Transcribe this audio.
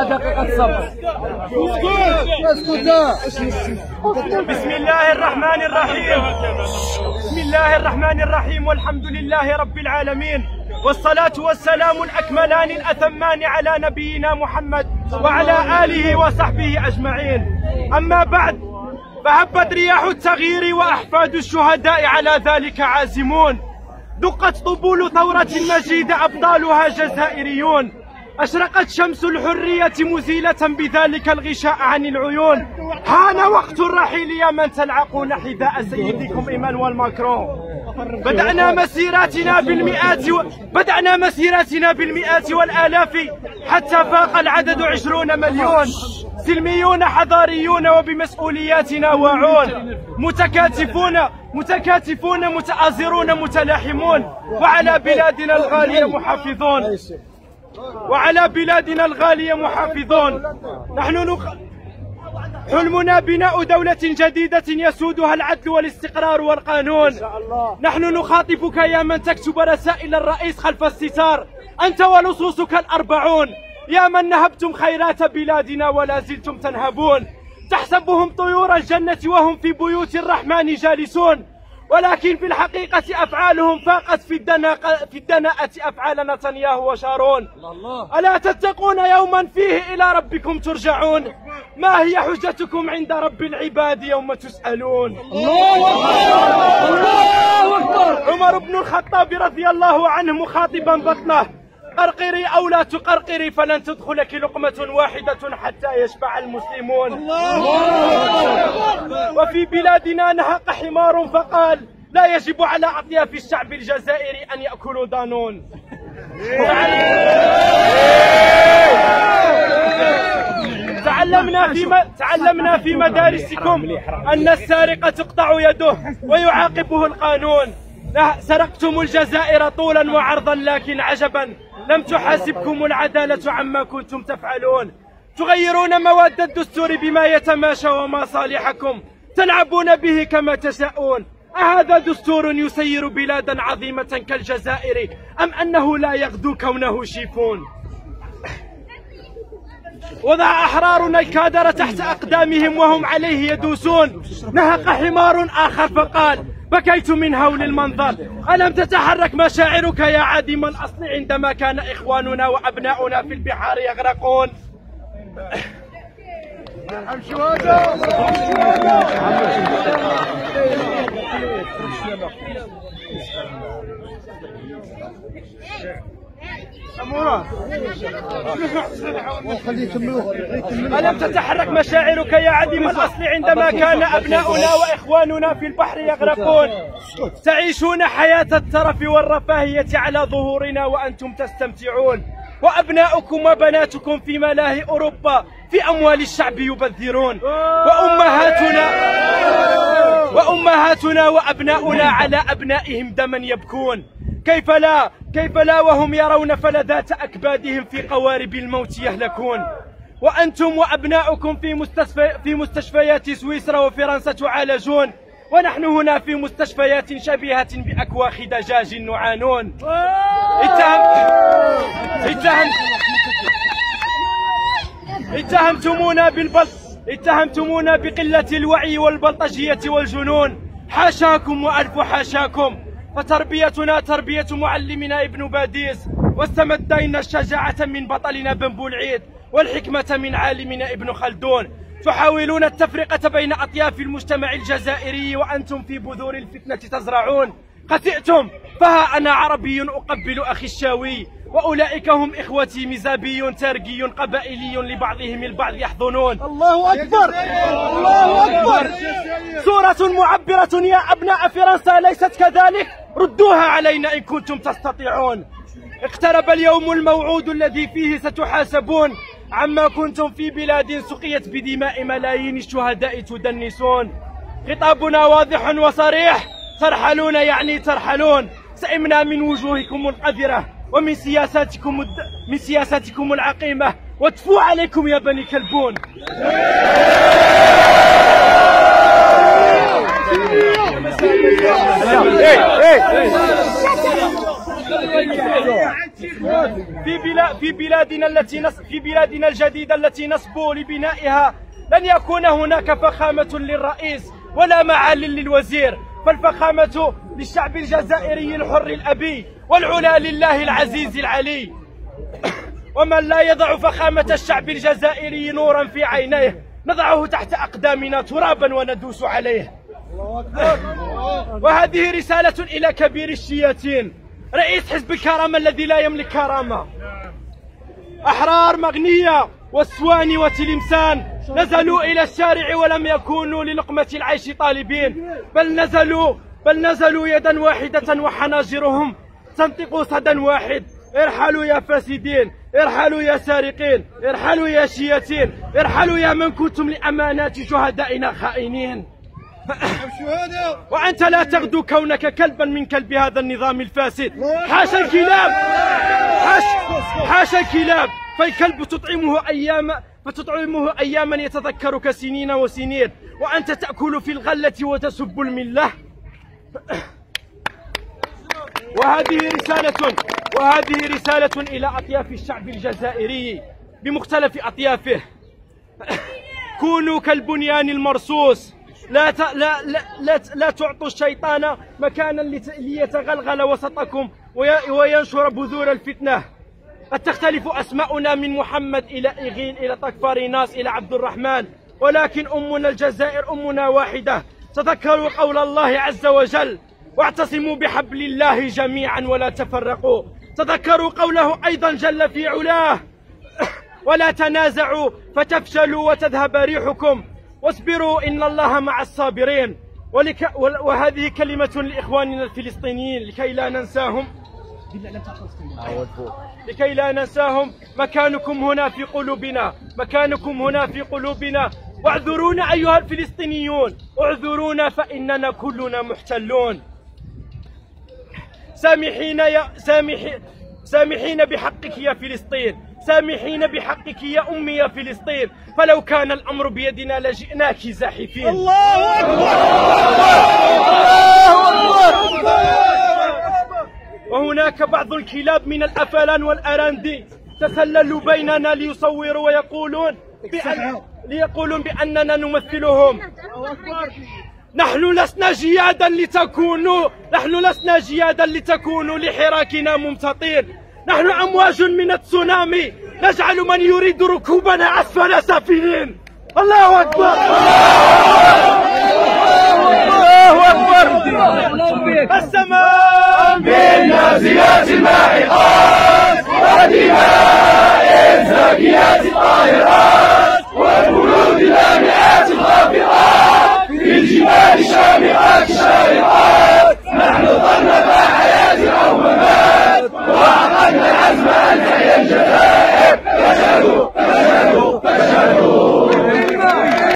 دقيقة صبر. بسم الله الرحمن الرحيم. بسم الله الرحمن الرحيم، والحمد لله رب العالمين، والصلاة والسلام الأكملان الأتمان على نبينا محمد وعلى آله وصحبه أجمعين. أما بعد، فهبت رياح التغيير وأحفاد الشهداء على ذلك عازمون. دقت طبول ثورة مجيدة أبطالها جزائريون. أشرقت شمس الحرية مزيلة بذلك الغشاء عن العيون. حان وقت الرحيل يا من تلعقون حذاء سيدكم إيمانويل ماكرون. بدأنا مسيراتنا بالمئات والآلاف حتى فاق العدد 20 مليون. سلميون حضاريون وبمسؤولياتنا واعون، متكاتفون متآزرون متلاحمون، وعلى بلادنا الغالية محافظون. حلمنا بناء دولة جديدة يسودها العدل والاستقرار والقانون. نحن نخاطبك يا من تكتب رسائل الرئيس خلف الستار، أنت ولصوصك الأربعون، يا من نهبتم خيرات بلادنا ولا زلتم تنهبون. تحسبهم طيور الجنة وهم في بيوت الرحمن جالسون، ولكن في الحقيقة أفعالهم فاقت في الدناءة أفعال نتنياهو وشارون. ألا تتقون يوما فيه إلى ربكم ترجعون؟ ما هي حجتكم عند رب العباد يوم تسألون؟ عمر بن الخطاب رضي الله عنه مخاطبا بطنه: قرقري أو لا تقرقري فلن تدخلك لقمة واحدة حتى يشبع المسلمون. وفي بلادنا نهق حمار فقال: لا يجب على أطياف الشعب الجزائري أن يأكلوا دانون. تعلمنا في مدارسكم أن السارق تقطع يده ويعاقبه القانون. سرقتم الجزائر طولا وعرضا، لكن عجبا لم تحاسبكم العدالة عما كنتم تفعلون. تغيرون مواد الدستور بما يتماشى ومصالحكم، تلعبون به كما تشاءون. أهذا دستور يسير بلادا عظيمة كالجزائر، أم أنه لا يغدو كونه شيفون؟ وضع أحرارنا الكادر تحت أقدامهم وهم عليه يدوسون. نهق حمار آخر فقال: بكيت من هول المنظر. ألم تتحرك مشاعرك يا عديم الأصل عندما كان إخواننا وأبناؤنا في البحار يغرقون؟ ألم تتحرك مشاعرك يا عديم الأصل عندما كان أبناؤنا وإخواننا في البحر يغرقون؟ تعيشون حياة الترف والرفاهية على ظهورنا وأنتم تستمتعون، وأبناؤكم وبناتكم في ملاهي أوروبا في أموال الشعب يبذرون، وأمهاتنا وأبناؤنا على أبنائهم دما يبكون. كيف لا وهم يرون فلذات أكبادهم في قوارب الموت يهلكون. وأنتم وأبناؤكم في مستشفيات سويسرا وفرنسا تعالجون، ونحن هنا في مستشفيات شبيهة بأكواخ دجاج نعانون. اتهمتمونا بقلة الوعي والبلطجية والجنون. حاشاكم وألف حاشاكم، فتربيتنا تربية معلمنا ابن باديس، واستمدينا الشجاعة من بطلنا بن بولعيد، والحكمة من عالمنا ابن خلدون. تحاولون التفرقة بين أطياف المجتمع الجزائري وأنتم في بذور الفتنة تزرعون. خسئتم، فها أنا عربي أقبل أخي الشاوي، وأولئك هم إخوتي مزابي تارقي قبائلي لبعضهم البعض يحضنون. الله أكبر، الله أكبر. صورة معبرة يا أبناء فرنسا، ليست كذلك؟ ردوها علينا إن كنتم تستطيعون. اقترب اليوم الموعود الذي فيه ستحاسبون عما كنتم في بلاد سقيت بدماء ملايين الشهداء تدنسون. خطابنا واضح وصريح: ترحلون يعني ترحلون. سئمنا من وجوهكم القذرة ومن سياساتكم العقيمة، وتفو عليكم يا بني كلبون. في بلادنا الجديدة التي نصبو لبنائها لن يكون هناك فخامة للرئيس ولا معالي للوزير، فالفخامة للشعب الجزائري الحر الأبي، والعلا لله العزيز العلي. ومن لا يضع فخامة الشعب الجزائري نورا في عينيه نضعه تحت أقدامنا ترابا وندوس عليه. وهذه رسالة إلى كبير الشياتين رئيس حزب الكرامة الذي لا يملك كرامة. أحرار مغنية والسواني وتلمسان نزلوا إلى الشارع ولم يكونوا للقمة العيش طالبين، بل نزلوا يدا واحدة وحناجرهم تنطق صدى واحد. ارحلوا يا فاسدين، ارحلوا يا سارقين، ارحلوا يا شياتين، ارحلوا يا من كنتم لأمانات شهدائنا خائنين. وأنت لا تغدو كونك كلبا من كلب هذا النظام الفاسد. حاشا الكلاب، حاشا الكلاب، فالكلب فتطعمه أياما يتذكرك سنين وسنين، وأنت تأكل في الغلة وتسب الملة. وهذه رسالة إلى أطياف الشعب الجزائري بمختلف أطيافه. كونوا كالبنيان المرصوص، لا تعطوا الشيطان مكانا ليتغلغل وسطكم وينشر بذور الفتنة. قد تختلف أسماؤنا من محمد إلى إغين إلى طكفار ناس إلى عبد الرحمن، ولكن أمنا الجزائر أمنا واحدة. تذكروا قول الله عز وجل: واعتصموا بحبل الله جميعا ولا تفرقوا. تذكروا قوله أيضا جل في علاه: ولا تنازعوا فتفشلوا وتذهب ريحكم واصبروا إن الله مع الصابرين. وهذه كلمة لإخواننا الفلسطينيين لكي لا ننساهم مكانكم هنا في قلوبنا، مكانكم هنا في قلوبنا. واعذرونا أيها الفلسطينيون، اعذرونا فإننا كلنا محتلون. سامحين بحقك يا فلسطين، سامحين بحقك يا أمي يا فلسطين، فلو كان الأمر بيدنا لجئناك زاحفين. الله أكبر. وهناك بعض الكلاب من الأفلان والأراندي تسللوا بيننا ليصوروا ليقولون بأننا نمثلهم. نحن لسنا جيادا لتكونوا لحراكنا ممتطين. نحن أمواج من التسونامي نجعل من يريد ركوبنا أسفل سافلين. الله أكبر.